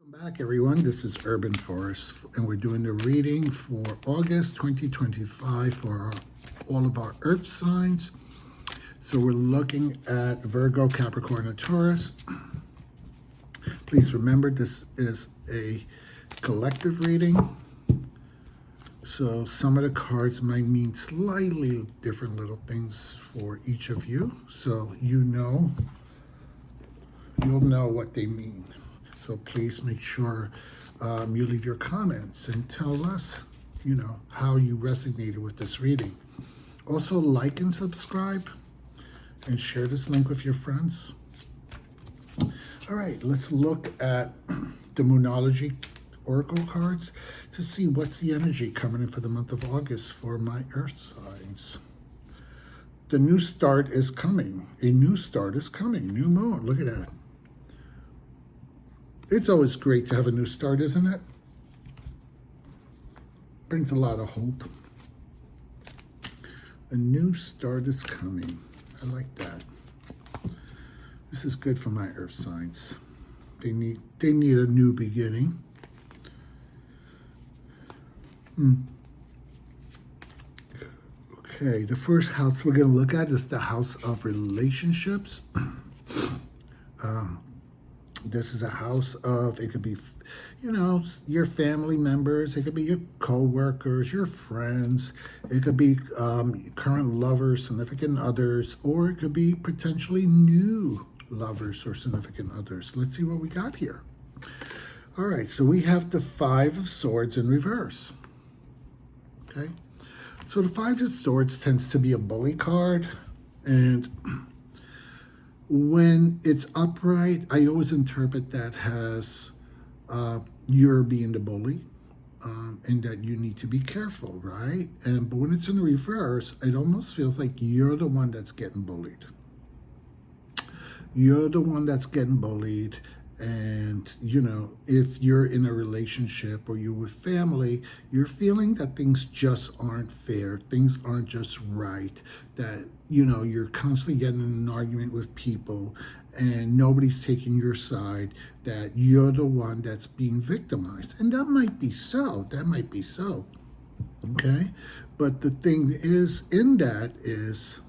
Welcome back, everyone. This is Urban Forest, and we're doing the reading for August 2025 for all of our Earth signs. So we're looking at Virgo, Capricorn, and Taurus. Please remember, this is a collective reading. So some of the cards might mean slightly different little things for each of you. So you'll know what they mean. So please make sure you leave your comments and tell us, how you resonated with this reading. Also, like and subscribe and share this link with your friends. All right, let's look at the Moonology Oracle cards to see what's the energy coming in for the month of August for my Earth signs. The new start is coming. A new start is coming. New moon. Look at that. It's always great to have a new start, isn't it? Brings a lot of hope. A new start is coming. I like that. This is good for my Earth signs. They need a new beginning. Okay, the first house we're going to look at is the house of relationships. This is a house of, it could be, your family members. It could be your co-workers, your friends. It could be current lovers, significant others, or it could be potentially new lovers or significant others. Let's see what we got here. All right, so we have the Five of Swords in reverse. Okay, so the Five of Swords tends to be a bully card, and when it's upright, I always interpret that as you're being the bully, and that you need to be careful, right? But when it's in the reverse, it almost feels like you're the one that's getting bullied. You're the one that's getting bullied. And, if you're in a relationship or you're with family, you're feeling that things just aren't fair. Things aren't just right. That, you're constantly getting in an argument with people and nobody's taking your side, that you're the one that's being victimized. And that might be so. That might be so. Okay? But the thing is, in that is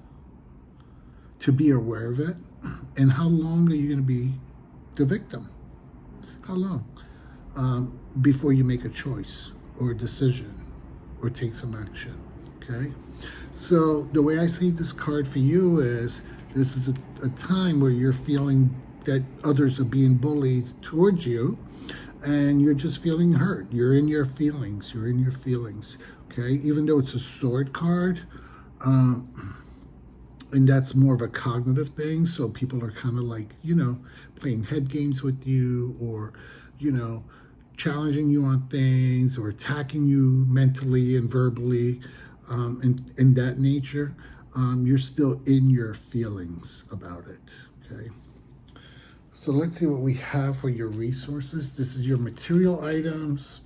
to be aware of it. And how long are you going to be the victim? How long? Before you make a choice or a decision or take some action. Okay, so the way I see this card for you is, this is a time where you're feeling that others are being bullied towards you, and you're just feeling hurt. You're in your feelings. Okay, even though it's a sword card, and that's more of a cognitive thing. So people are kind of like, playing head games with you, or, challenging you on things, or attacking you mentally and verbally, in that nature. You're still in your feelings about it. Okay. So let's see what we have for your resources. This is your material items,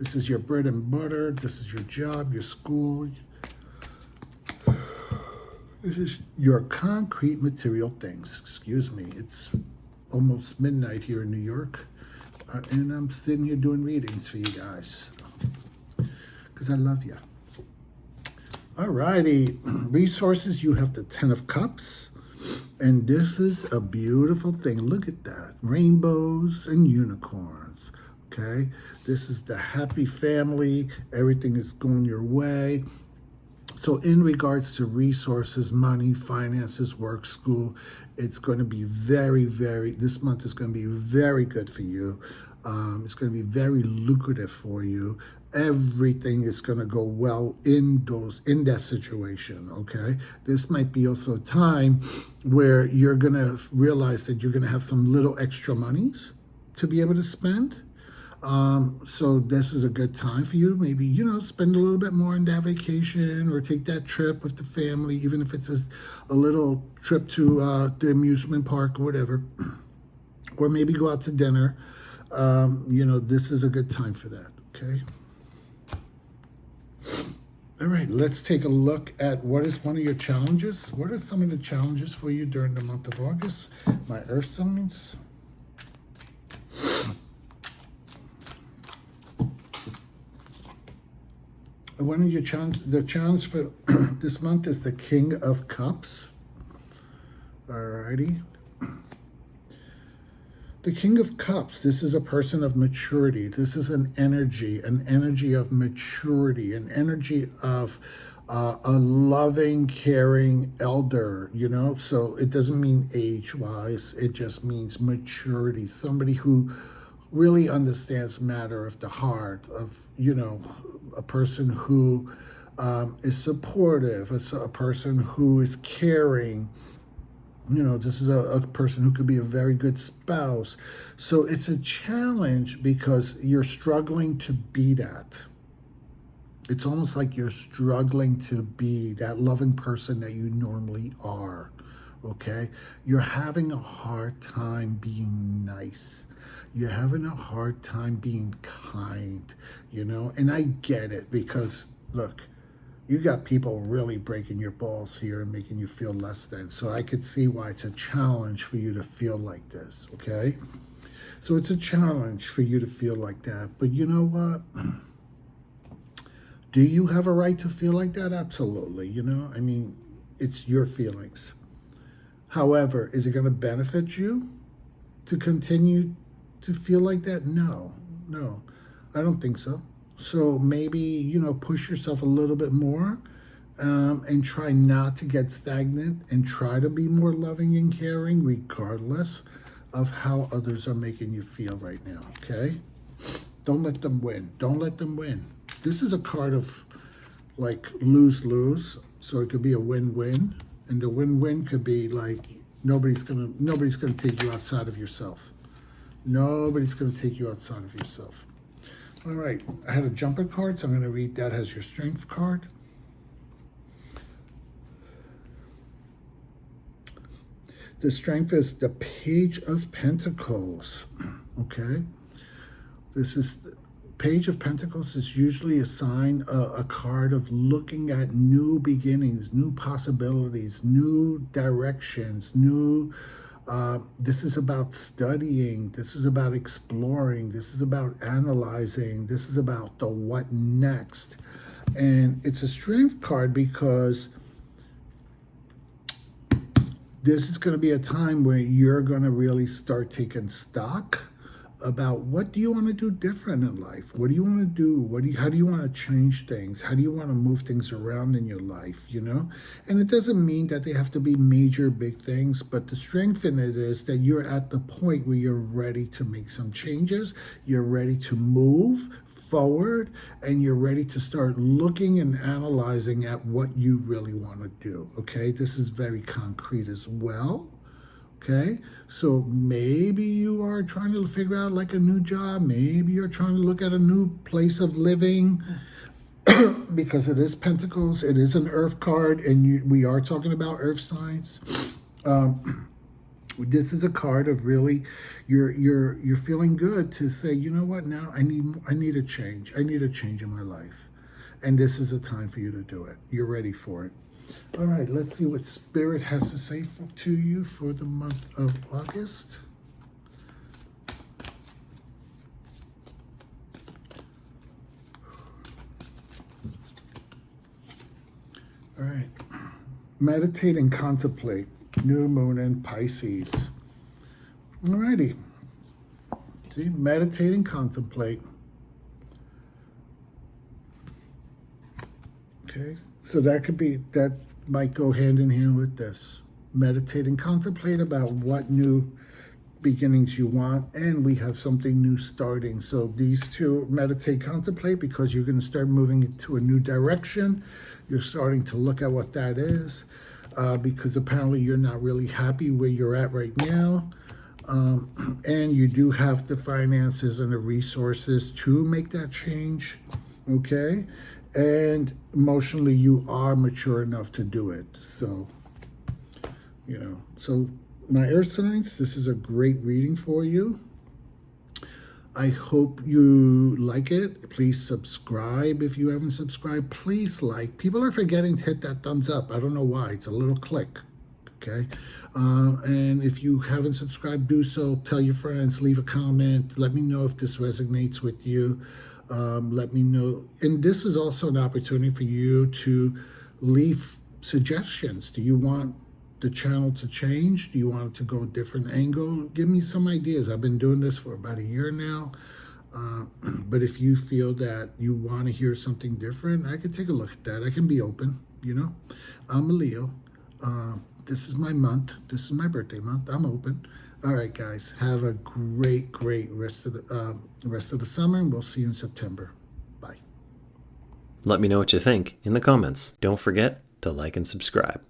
This is your bread and butter. This is your job, your school. This is your concrete material things. Excuse me. It's almost midnight here in New York. And I'm sitting here doing readings for you guys. Because I love you. All righty. Resources, you have the Ten of Cups. And this is a beautiful thing. Look at that. Rainbows and unicorns. Okay. This is the happy family. Everything is going your way. So in regards to resources, money, finances, work, school, it's going to be this month is going to be very good for you. It's going to be very lucrative for you. Everything is going to go well in that situation, okay? This might be also a time where you're going to realize that you're going to have some little extra monies to be able to spend. So this is a good time for you to maybe, spend a little bit more on that vacation, or take that trip with the family, even if it's a little trip to the amusement park or whatever, or maybe go out to dinner. This is a good time for that, okay? All right, let's take a look at what is one of your challenges. What are some of the challenges for you during the month of August? My Earth signs. one of your the challenge for this month is the King of Cups. Alrighty. The King of Cups, this is a person of maturity. This is an energy of maturity, an energy of a loving, caring elder, you know? So it doesn't mean age-wise. It just means maturity. Somebody who really understands matter of the heart, of, you know, a person who is supportive, a person who is caring. You know, this is a person who could be a very good spouse. So it's a challenge because you're struggling to be that. It's almost like you're struggling to be that loving person that you normally are, okay? You're having a hard time being nice. You're having a hard time being kind, you know? And I get it because, look, you got people really breaking your balls here and making you feel less than. So I could see why it's a challenge for you to feel like this, okay? So it's a challenge for you to feel like that. But you know what? Do you have a right to feel like that? Absolutely, you know? I mean, it's your feelings. However, is it going to benefit you to continue to feel like that? No, I don't think so. So maybe, you know, push yourself a little bit more and try not to get stagnant and try to be more loving and caring regardless of how others are making you feel right now, okay? Don't let them win. Don't let them win. This is a card of like lose-lose, so it could be a win-win, and the win-win could be like nobody's gonna take you outside of yourself. Nobody's gonna take you outside of yourself. All right, I had a jumper card, so I'm going to read that as your strength card. The strength is the Page of Pentacles, okay? This is, Page of Pentacles is usually a sign, a card of looking at new beginnings, new possibilities, new directions, new... this is about studying. This is about exploring. This is about analyzing. This is about the what next. And it's a strength card because this is going to be a time where you're going to really start taking stock about what do you want to do different in life? What do you want to do? How do you want to change things? How do you want to move things around in your life, you know? And it doesn't mean that they have to be major, big things, but the strength in it is that you're at the point where you're ready to make some changes. You're ready to move forward, and you're ready to start looking and analyzing at what you really want to do, okay? This is very concrete as well. Okay, so maybe you are trying to figure out like a new job. Maybe you're trying to look at a new place of living because it is Pentacles. It is an Earth card, and we are talking about Earth signs. This is a card of really you're feeling good to say, you know what? Now I need a change. I need a change in my life, and this is a time for you to do it. You're ready for it. All right, let's see what Spirit has to say to you for the month of August. All right. Meditate and contemplate. New moon in Pisces. All righty. See, meditate and contemplate. Okay, so that might go hand in hand with this. Meditate and contemplate about what new beginnings you want, and we have something new starting. So these two, meditate, contemplate, because you're going to start moving into a new direction. You're starting to look at what that is, because apparently you're not really happy where you're at right now. And you do have the finances and the resources to make that change, okay? And emotionally, you are mature enough to do it. So, you know, so my Earth signs, this is a great reading for you. I hope you like it. Please subscribe if you haven't subscribed. Please like. People are forgetting to hit that thumbs up. I don't know why. It's a little click, okay? And if you haven't subscribed, do so. Tell your friends. Leave a comment. Let me know if this resonates with you. Let me know. And this is also an opportunity for you to leave suggestions. Do you want the channel to change? Do you want it to go a different angle? Give me some ideas. I've been doing this for about a year now. But if you feel that you want to hear something different, I could take a look at that. I can be open, you know. I'm a Leo. This is my month. This is my birthday month. I'm open. All right, guys. Have a great rest of the summer, and we'll see you in September. Bye. Let me know what you think in the comments. Don't forget to like and subscribe.